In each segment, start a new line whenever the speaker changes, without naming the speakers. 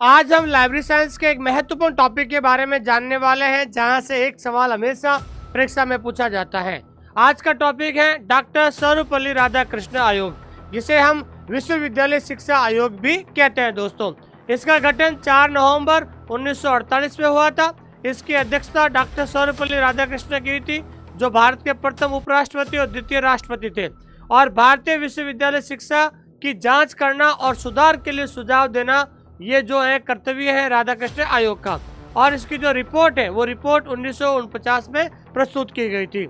आज हम library science के एक महत्वपूर्ण टॉपिक के बारे में जानने वाले हैं, जहां से एक सवाल हमेशा परीक्षा में पूछा जाता है। आज का टॉपिक है डॉक्टर सर्वपल्ली राधाकृष्णन आयोग, जिसे हम विश्वविद्यालय शिक्षा आयोग भी कहते हैं। दोस्तों, इसका गठन 4 नवंबर 1948 में हुआ था। इसकी अध्यक्षता डॉक्टर सर्वपल्ली राधाकृष्णन की थी, जो भारत के प्रथम उपराष्ट्रपति और द्वितीय राष्ट्रपति थे। और भारतीय विश्वविद्यालय शिक्षा की जांच करना और सुधार के लिए सुझाव देना, ये जो है कर्तव्य है राधाकृष्णन आयोग का। और इसकी जो रिपोर्ट है, वो रिपोर्ट 1949 में प्रस्तुत की गई थी।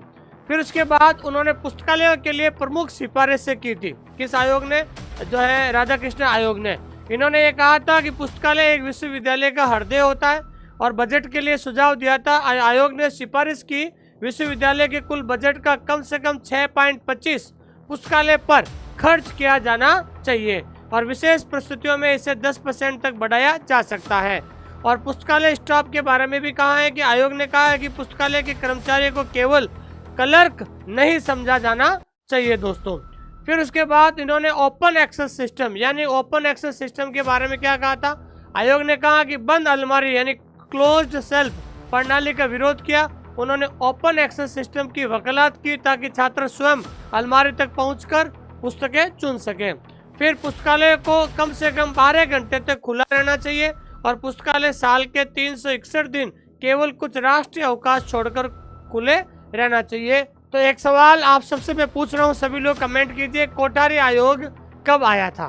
फिर उसके बाद उन्होंने पुस्तकालयों के लिए प्रमुख सिफारिशें की थी। किस आयोग ने? जो है राधाकृष्णन आयोग ने। इन्होंने ये कहा था कि पुस्तकालय एक विश्वविद्यालय का हृदय होता है, और बजट के लिए सुझाव दिया था। आयोग ने सिफारिश की विश्वविद्यालय के कुल बजट का कम से कम 6.25 पुस्तकालय पर खर्च किया जाना चाहिए, और विशेष परिस्थितियों में इसे 10% तक बढ़ाया जा सकता है। और पुस्तकालय स्टाफ के बारे में भी कहा है कि आयोग ने कहा है कि पुस्तकालय के कर्मचारियों को केवल क्लर्क नहीं समझा जाना चाहिए। दोस्तों, फिर उसके बाद इन्होंने ओपन एक्सेस सिस्टम यानी ओपन एक्सेस सिस्टम के बारे में क्या कहा था? आयोग ने कहा कि बंद अलमारी यानी क्लोज्ड शेल्फ प्रणाली का विरोध किया। उन्होंने ओपन एक्सेस सिस्टम की वकालत की, ताकि छात्र स्वयं अलमारी तक पहुंचकर पुस्तकें चुन सकें। फिर पुस्तकालय को कम से कम 12 घंटे तक खुला रहना चाहिए, और पुस्तकालय साल के 361 दिन केवल कुछ राष्ट्रीय अवकाश छोड़कर खुले रहना चाहिए। तो एक सवाल आप सबसे मैं पूछ रहा हूँ, सभी लोग कमेंट कीजिए, कोठारी आयोग कब आया था?